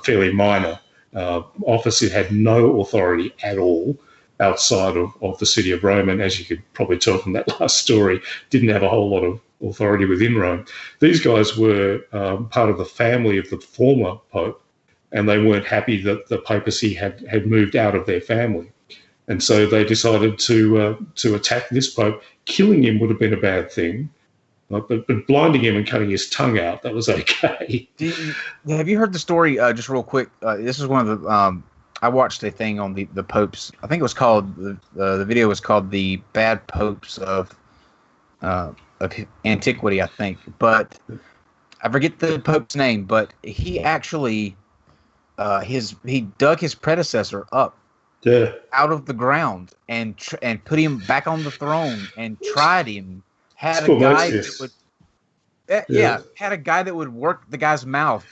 fairly minor office. It had no authority at all outside of the city of Rome, and as you could probably tell from that last story, didn't have a whole lot of authority within Rome. These guys were part of the family of the former pope, and they weren't happy that the papacy had moved out of their family. And so they decided to attack this pope. Killing him would have been a bad thing, but blinding him and cutting his tongue out, that was okay. Have you heard the story, just real quick? This is one of the... I watched a thing on the popes. I think it was called... the video was called The Bad Popes of Antiquity, I think. But I forget the pope's name, but he actually... he dug his predecessor up out of the ground and put him back on the throne and tried him. Had a guy that would work the guy's mouth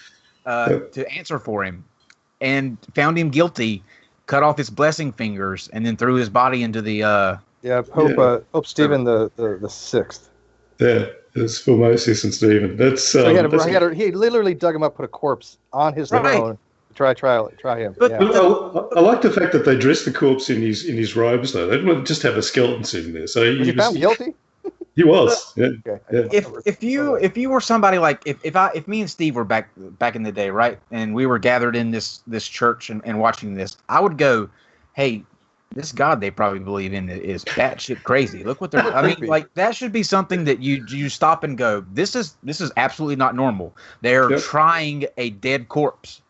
to answer for him, and found him guilty, cut off his blessing fingers, and then threw his body into the Pope Stephen the Sixth. Yeah, it's Formosius and Stephen. That's so he literally dug him up, put a corpse on his throne. Try him. But I like the fact that they dressed the corpse in his robes, though. They didn't just have a skeleton sitting there. So was he found guilty? He was. Yeah. Okay. Yeah. If you were somebody like if me and Steve were back in the day, right, and we were gathered in this church and watching this, I would go, hey, this God they probably believe in is batshit crazy. Look what they're. I mean, like that should be something that you stop and go. This is absolutely not normal. They're trying a dead corpse.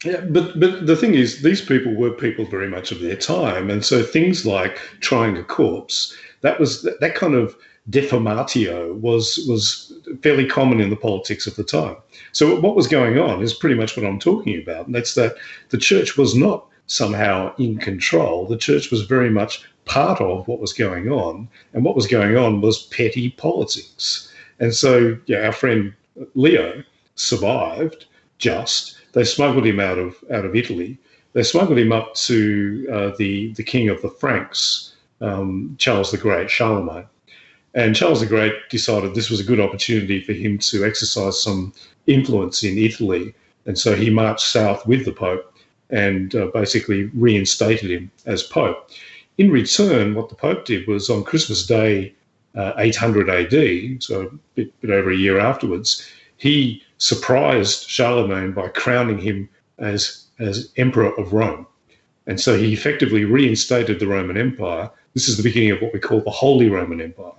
Yeah, but the thing is, these people were people very much of their time, and so things like trying a corpse, that kind of deformatio was fairly common in the politics of the time. So what was going on is pretty much what I'm talking about, and that's that the church was not somehow in control. The church was very much part of what was going on, and what was going on was petty politics. And so, our friend Leo survived. They smuggled him out of Italy. They smuggled him up to the king of the Franks, Charles the Great, Charlemagne. And Charles the Great decided this was a good opportunity for him to exercise some influence in Italy. And so he marched south with the Pope and basically reinstated him as Pope. In return, what the Pope did was on Christmas Day, 800 AD, so a bit over a year afterwards, he surprised Charlemagne by crowning him as Emperor of Rome. And so he effectively reinstated the Roman Empire. This is the beginning of what we call the Holy Roman Empire.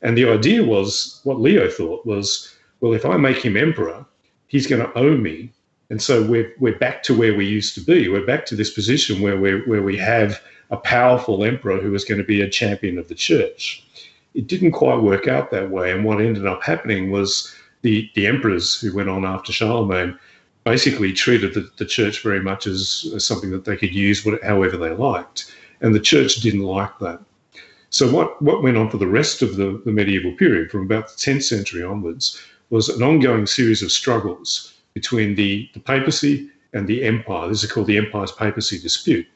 And the idea was, what Leo thought was, well, if I make him emperor, he's going to owe me. And so we're back to where we used to be. We're back to this position where we have a powerful emperor who is going to be a champion of the church. It didn't quite work out that way. And what ended up happening was the emperors who went on after Charlemagne basically treated the church very much as something that they could use however they liked. And the church didn't like that. So what went on for the rest of the medieval period, from about the 10th century onwards, was an ongoing series of struggles between the papacy and the empire. This is called the empire's-papacy dispute.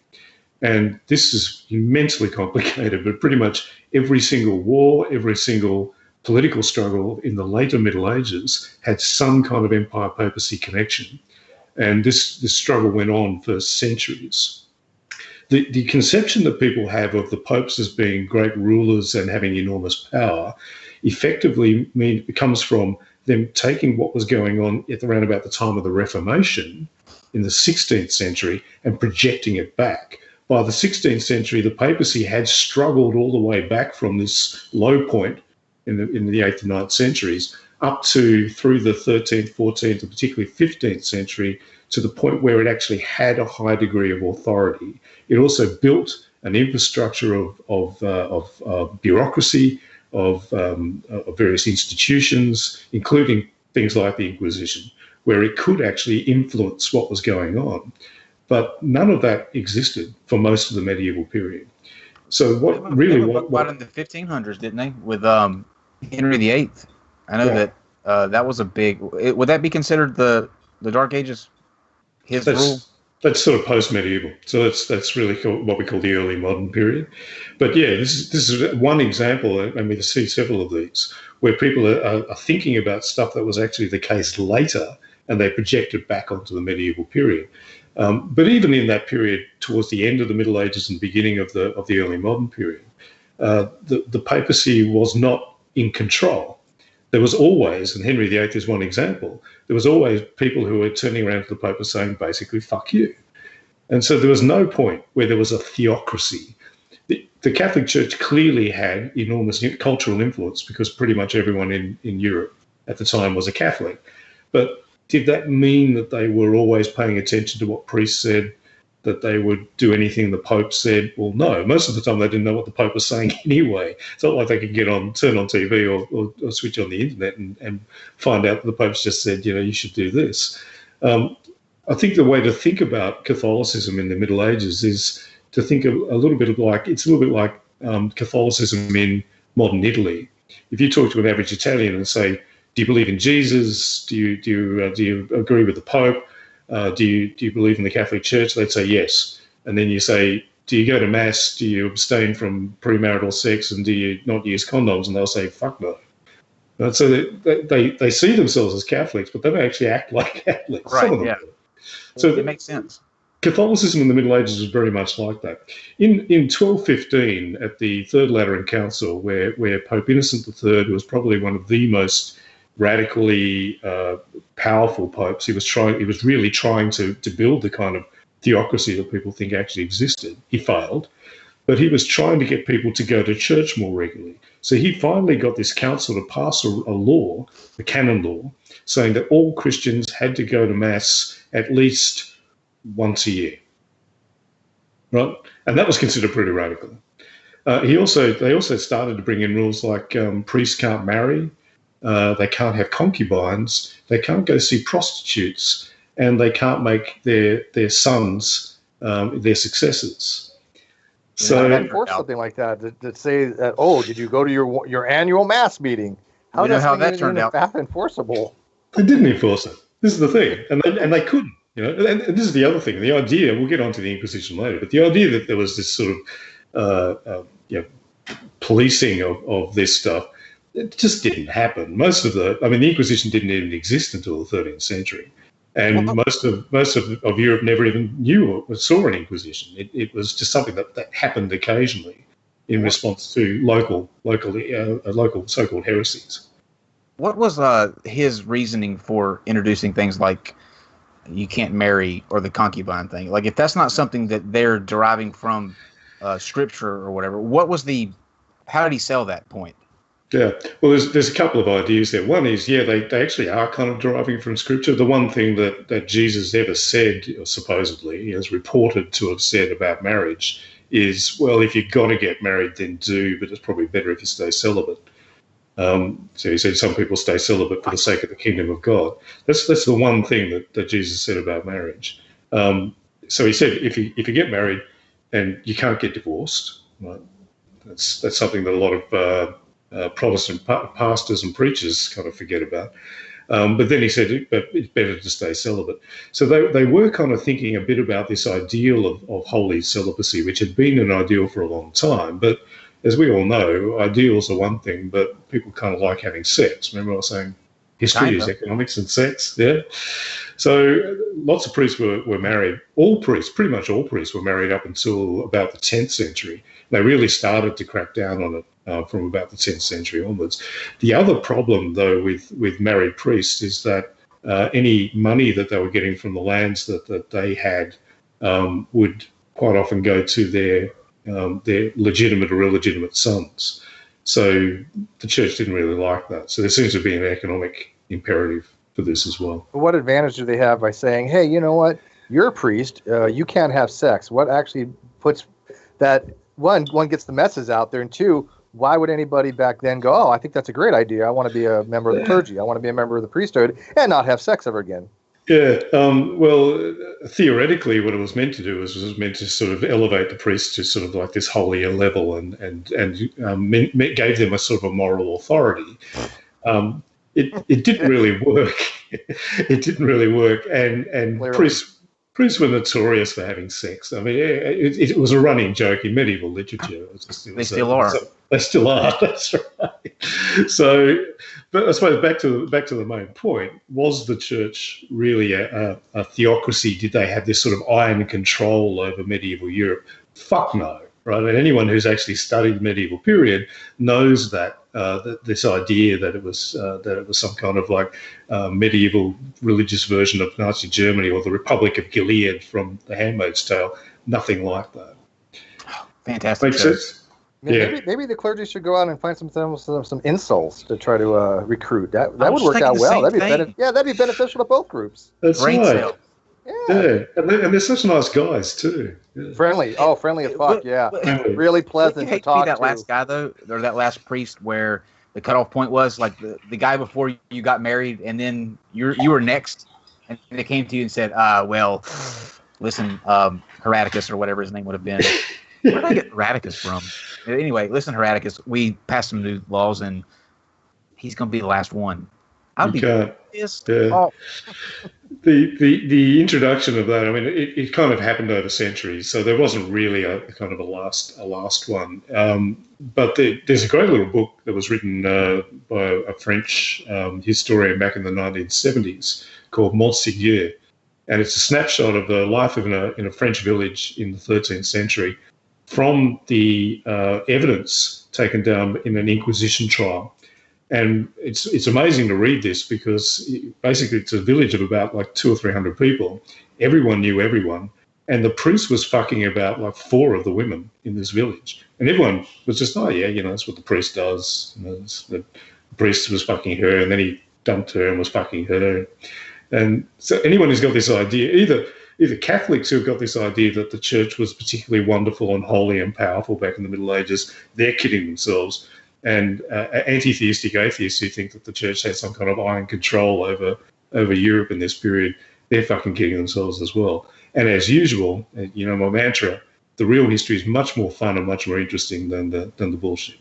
And this is immensely complicated, but pretty much every single war, every single political struggle in the later Middle Ages had some kind of empire-papacy connection. And this struggle went on for centuries. The conception that people have of the popes as being great rulers and having enormous power effectively comes from them taking what was going on at around about the time of the Reformation in the 16th century and projecting it back. By the 16th century, the papacy had struggled all the way back from this low point in the 8th and 9th centuries up to through the 13th, 14th, and particularly 15th century to the point where it actually had a high degree of authority. It also built an infrastructure of bureaucracy, of various institutions, including things like the Inquisition, where it could actually influence what was going on. But none of that existed for most of the medieval period. So what in the 1500s, didn't they, with Henry VIII? I know that that was a big. Would that be considered the Dark Ages? His rule. That's sort of post-medieval. So that's really what we call the early modern period. But yeah, this is one example, and we see several of these, where people are thinking about stuff that was actually the case later, and they project it back onto the medieval period. But even in that period, towards the end of the Middle Ages and beginning of the early modern period, the papacy was not in control. There was always, and Henry VIII is one example, there was always people who were turning around to the Pope and saying, basically, fuck you. And so there was no point where there was a theocracy. The Catholic Church clearly had enormous cultural influence because pretty much everyone in Europe at the time was a Catholic. But did that mean that they were always paying attention to what priests said, that they would do anything the Pope said? Well, no. Most of the time they didn't know what the Pope was saying anyway. It's not like they could turn on TV or switch on the internet and find out that the Pope's just said, you should do this. I think the way to think about Catholicism in the Middle Ages is to think a little bit like Catholicism in modern Italy. If you talk to an average Italian and say, do you believe in Jesus? Do you agree with the Pope? Do you believe in the Catholic Church? They'd say yes. And then you say, do you go to Mass? Do you abstain from premarital sex? And do you not use condoms? And they'll say, fuck no. And so they see themselves as Catholics, but they don't actually act like Catholics. Right, some of them do. So it makes sense. Catholicism in the Middle Ages was very much like that. In 1215, at the Third Lateran Council, where Pope Innocent III was probably one of the most radically powerful popes, he was really trying to build the kind of theocracy that people think actually existed. He failed, but he was trying to get people to go to church more regularly. So he finally got this council to pass a law, the canon law, saying that all Christians had to go to Mass at least once a year, right? And that was considered pretty radical. They also started to bring in rules like priests can't marry, they can't have concubines, they can't go see prostitutes, and they can't make their sons their successors. So enforce something like that to say that, did you go to your annual Mass meeting? How that turned out enforceable? They didn't enforce it. This is the thing, and they couldn't. And this is the other thing. The idea, we'll get onto the Inquisition later, but the idea that there was this sort of policing of this stuff, it just didn't happen. The Inquisition didn't even exist until the 13th century. And most of Europe never even knew or saw an Inquisition. It was just something that happened occasionally in response to local so-called heresies. What was his reasoning for introducing things like you can't marry or the concubine thing? Like, if that's not something that they're deriving from Scripture or whatever, how did he sell that point? Yeah, well, there's a couple of ideas there. One is, they actually are kind of deriving from Scripture. The one thing that Jesus ever said, or supposedly, is reported to have said about marriage is, well, if you've got to get married, then do, but it's probably better if you stay celibate. So he said some people stay celibate for the sake of the kingdom of God. That's the one thing that Jesus said about marriage. So he said if you get married and you can't get divorced, right, that's something that a lot of Protestant pastors and preachers kind of forget about. But then he said, but it's better to stay celibate. So they were kind of thinking a bit about this ideal of holy celibacy, which had been an ideal for a long time. But as we all know, ideals are one thing, but people kind of like having sex. Remember I was saying history is economics and sex? Yeah. So lots of priests were married. Pretty much all priests were married up until about the 10th century. They really started to crack down on it from about the 10th century onwards. The other problem, though, with married priests is that any money that they were getting from the lands that they had would quite often go to their legitimate or illegitimate sons. So the church didn't really like that. So there seems to be an economic imperative for this as well. What advantage do they have by saying, hey, you know what, you're a priest, you can't have sex? What actually puts that, one gets the message out there, and two, why would anybody back then go, I think that's a great idea, I want to be a member of the clergy, I want to be a member of the priesthood, and not have sex ever again? Yeah, well, theoretically, what it was meant to do was meant to sort of elevate the priests to sort of like this holier level and gave them a sort of a moral authority. It didn't really work. It didn't really work, and priests were notorious for having sex. I mean, it was a running joke in medieval literature. They still are. They still are. That's right. So, but I suppose back to the main point: was the church really a theocracy? Did they have this sort of iron control over medieval Europe? Fuck no. Right, and anyone who's actually studied the medieval period knows that this idea that it was some kind of like medieval religious version of Nazi Germany or the Republic of Gilead from The Handmaid's Tale, nothing like that. Fantastic. Makes sense? Yeah. Maybe the clergy should go out and find some insults to try to recruit. That would work out well. That'd be beneficial to both groups. That's right. Yeah, and they're such nice guys too. Yeah. Friendly as fuck. Yeah, really pleasant to talk to. That last guy though, or that last priest, where the cutoff point was like the guy before you got married, and then you were next, and they came to you and said, well, listen, Herodotus or whatever his name would have been. Where did I get Herodotus from? Anyway, listen, Herodotus, we passed some new laws, and he's going to be the last one. I'd be pissed off. The introduction of that, I mean, it kind of happened over centuries, so there wasn't really a kind of a last one. But there's a great little book that was written by a French historian back in the 1970s called NonSequitur, and it's a snapshot of the life in a French village in the 13th century from the evidence taken down in an Inquisition trial. And it's amazing to read this because basically it's a village of about like 200 or 300 people. Everyone knew everyone. and the priest was fucking about like 4 of the women in this village, and everyone was just, oh yeah, that's what the priest does. The priest was fucking her, and then he dumped her and was fucking her. And so anyone who's got this idea, either Catholics who've got this idea that the church was particularly wonderful and holy and powerful back in the Middle Ages, they're kidding themselves. And anti-theistic atheists who think that the church had some kind of iron control over Europe in this period, they're fucking kidding themselves as well. And as usual, my mantra, the real history is much more fun and much more interesting than the bullshit.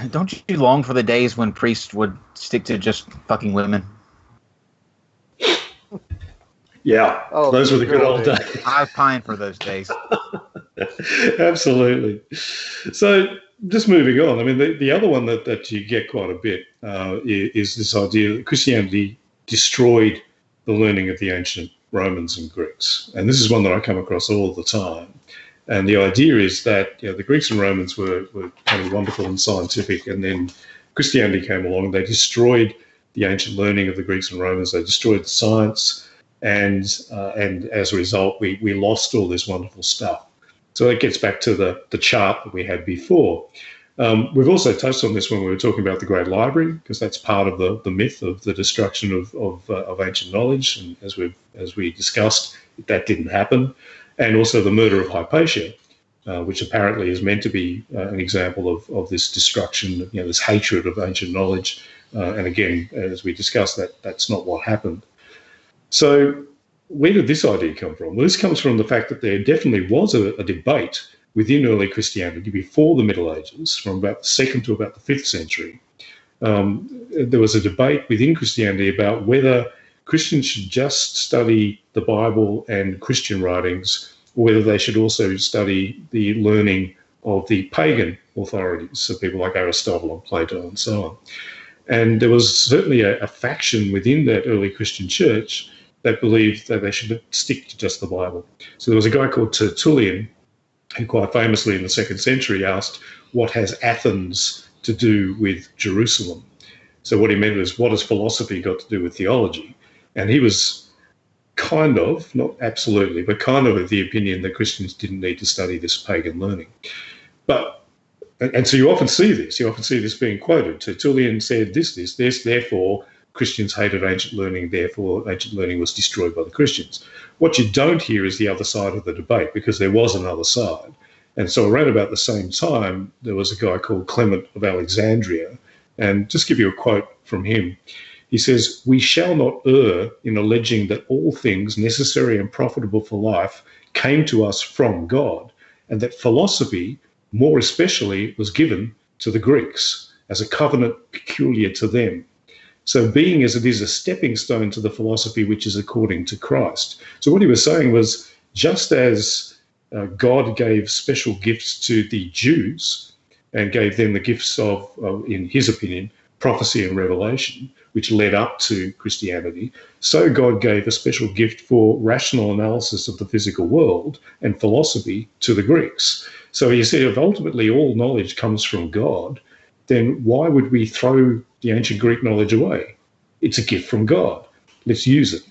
Don't you long for the days when priests would stick to just fucking women? Yeah, those were the good old days. I pine for those days. Absolutely. So just moving on, I mean, the other one that you get quite a bit is this idea that Christianity destroyed the learning of the ancient Romans and Greeks. And this is one that I come across all the time. And the idea is that the Greeks and Romans were kind of wonderful and scientific, and then Christianity came along. They destroyed the ancient learning of the Greeks and Romans. They destroyed the science, and as a result, we lost all this wonderful stuff. So that gets back to the chart that we had before. We've also touched on this when we were talking about the Great Library, because that's part of the myth of the destruction of ancient knowledge. And as we discussed, that didn't happen. And also the murder of Hypatia, which apparently is meant to be an example of this destruction, this hatred of ancient knowledge. And again, as we discussed, that's not what happened. So where did this idea come from? Well, this comes from the fact that there definitely was a debate within early Christianity before the Middle Ages, from about the 2nd to about the 5th century. There was a debate within Christianity about whether Christians should just study the Bible and Christian writings, or whether they should also study the learning of the pagan authorities, so people like Aristotle and Plato and so on. And there was certainly a faction within that early Christian church that believed that they should stick to just the Bible. So there was a guy called Tertullian, who quite famously in the 2nd century asked, what has Athens to do with Jerusalem? So what he meant was, what has philosophy got to do with theology? And he was kind of, not absolutely, but kind of the opinion that Christians didn't need to study this pagan learning. And so you often see this being quoted. Tertullian said this, therefore Christians hated ancient learning, therefore ancient learning was destroyed by the Christians. What you don't hear is the other side of the debate, because there was another side. And so around about the same time, there was a guy called Clement of Alexandria, and just give you a quote from him. He says, "We shall not err in alleging that all things necessary and profitable for life came to us from God, and that philosophy, more especially, was given to the Greeks as a covenant peculiar to them. So being as it is a stepping stone to the philosophy which is according to Christ." So what he was saying was, just as God gave special gifts to the Jews and gave them the gifts of, in his opinion, prophecy and revelation, which led up to Christianity, so God gave a special gift for rational analysis of the physical world and philosophy to the Greeks. So he said, if ultimately all knowledge comes from God, then why would we throw the ancient Greek knowledge away? It's a gift from God. Let's use it.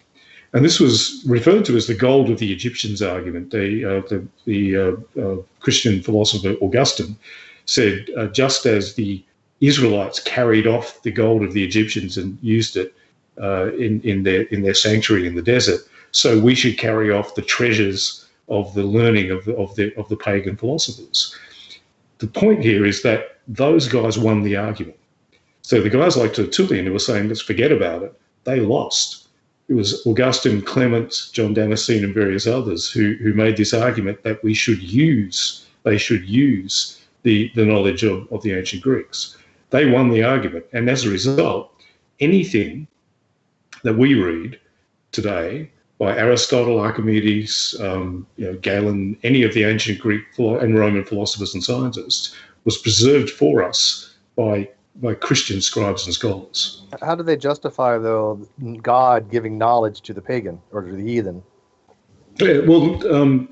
And this was referred to as the gold of the Egyptians argument. The Christian philosopher Augustine said, just as the Israelites carried off the gold of the Egyptians and used it in their sanctuary in the desert, so we should carry off the treasures of the learning of the pagan philosophers. The point here is that those guys won the argument. So the guys like Tertullian who were saying, let's forget about it, they lost. It was Augustine, Clement, John Damascene, and various others who made this argument that they should use the knowledge of the ancient Greeks. They won the argument, and as a result, anything that we read today by Aristotle, Archimedes, Galen, any of the ancient Greek and Roman philosophers and scientists was preserved for us by Christian scribes and scholars. How do they justify, though, God giving knowledge to the pagan or to the heathen? Well, Clement